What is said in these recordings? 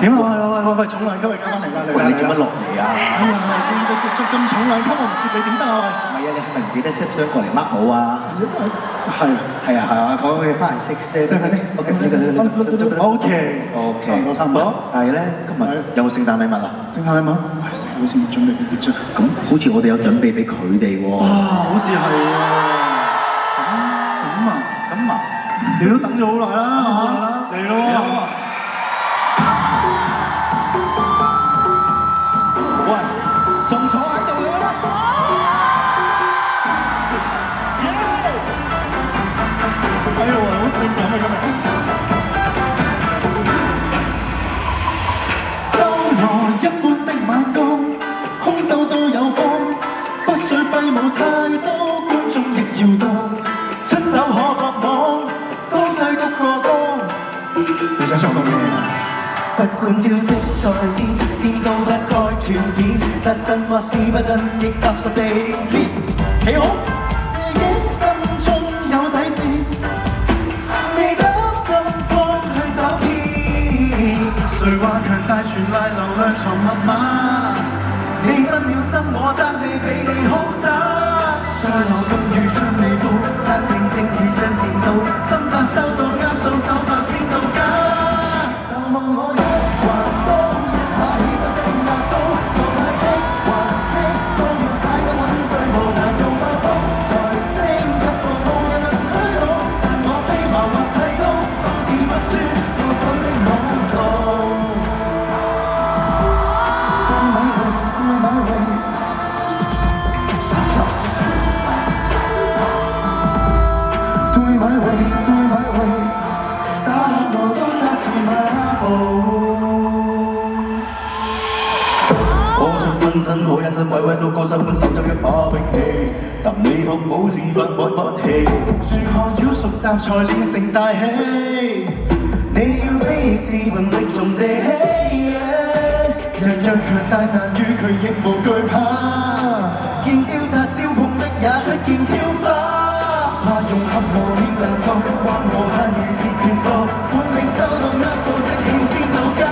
點啊？喂，重量級咪加翻嚟啦！喂，你做乜落嚟啊？哎呀，你捉咁重量級，我唔接你點得啊？喂！唔係啊，你係咪唔記得 set 相過嚟 mark 我啊？係啊，我哋翻嚟識 set。OK，呢個。OK。差唔多。但係咧，今日有冇聖誕禮物啊？聖誕禮物，喂，食好先準備啲啫。咁好似我哋有準備俾佢哋喎。哇，好似係喎。咁啊，你都等咗好耐啦，嚟咯！喂，仲坐喺度嘅咩？哎呦，好性感啊今日！收我一般的晚光，空手都有風，不需揮舞太多，觀眾亦搖動，出手可落網，高勢谷過江。你想唱歌咩啊？不管招式再癲，癲都不該斷片，得真或是不真，亦踏實地練。企好，自己心中有底線，未擔心方向找遍。誰話強大全賴流量藏密碼？你分秒心我單臂比你好打，再流動如像微步，但平靜如像禪道，心法收到啱數，手法先到家。就望我一環刀，一下起手即壓倒，做太激還激，都要踩得穩碎，無難度爆煲，再升級到無人能推倒，趁我飛茅或剃刀，都似不穿我手的網道。真好認真，位位都高手般手執一把兵器，尋你服武是不屈不氣。如何妖術雜才練成大器？你要飛亦是憑力從地起，樣樣強大難與佢亦無懼怕。見招拆招碰壁也出見挑花，怕融合無限量度，或無限如截拳道，本領收到握數，即顯先到家。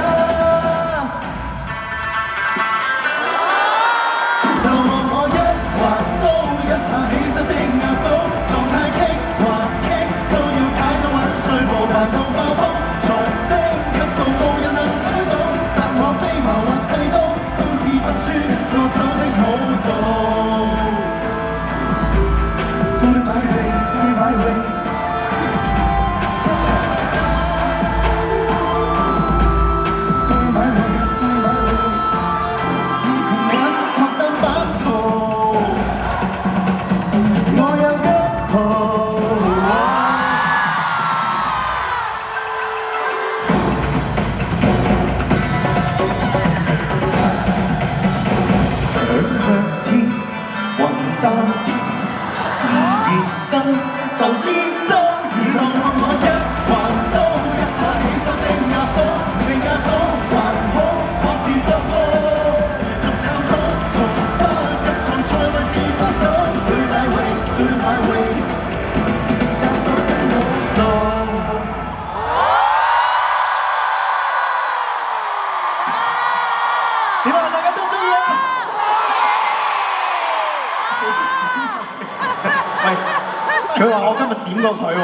佢話我今日閃過佢喎，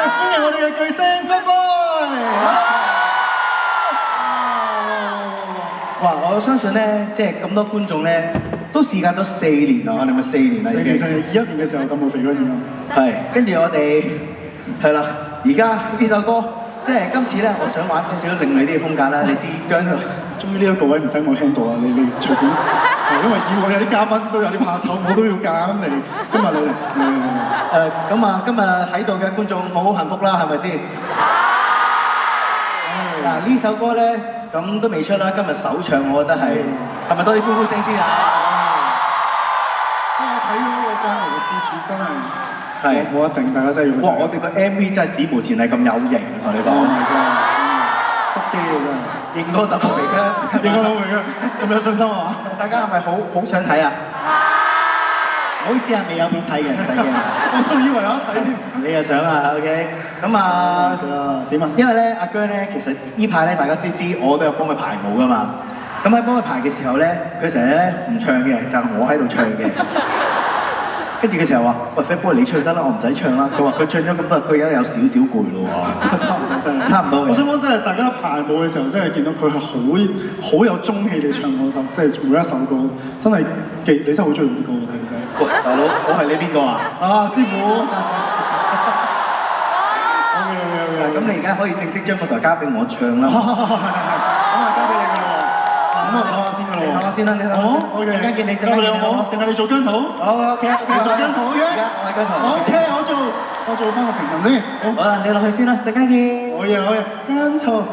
歡迎我哋嘅巨星 Fatboy。哇！我相信咧，即係咁多觀眾咧，都時間都4年啦，我哋咪4年啦已經。4年21年嘅時候咁冇肥嗰年啊。係，跟住我哋係啦，而家呢首歌，即係今次咧，我想玩少少另類啲嘅風格啦。你知姜，終於呢一個位唔使我 handle 啊，你隨便。因為以往有啲嘉賓都有啲怕醜，我都要揀嚟。今日你嚟。咁啊，今日喺度嘅觀眾好幸福啦，係咪先？嗱，呢首歌咧，咁都未出啦，今日首唱，我覺得係咪多啲呼呼聲先啊？我睇嗰個姜濤嘅施主真係冇一定，大家真係要去睇。哇！我哋個 MV 真係史無前例咁有型，同你講。Oh my god！ 腹肌啊真係。認哥特別嘅，認哥特別嘅，咁有信心啊！大家係咪好想睇啊？唔好意思啊，未有片睇嘅，唔使驚。我仲以為有得睇添。你又想啊 ？OK， 咁啊點啊？因為咧阿姜咧，其實呢排咧大家都知，我都有幫佢排舞噶嘛。咁喺幫佢排嘅時候咧，佢成日咧唔唱嘅，就係我喺度唱嘅。跟住佢成日話：喂 Fat Boy 你唱得啦，我唔使唱啦。佢話佢唱咗咁多，佢而家有少少攰咯喎。差唔多真係。差唔多嘅。我想講真係大家排舞嘅時候，真係見到佢係好有中氣地唱嗰首，即係每一首歌真係你真係好中意啲歌，我睇你真係。喂，大佬，我係你邊個啊？啊，師傅。OK， 咁你而家可以正式將個台交俾我唱啦。咁啊，交俾你㗎啦喎。咁我唞下先㗎啦喎。唞下先啦，你唞下先。好 OK。陣間見你，交俾你好冇？定係你做姜濤？好 OK，你做姜濤嘅。我係姜濤。OK，我做翻個評論先。好啦，你落去先啦，陣間見。可以，姜濤。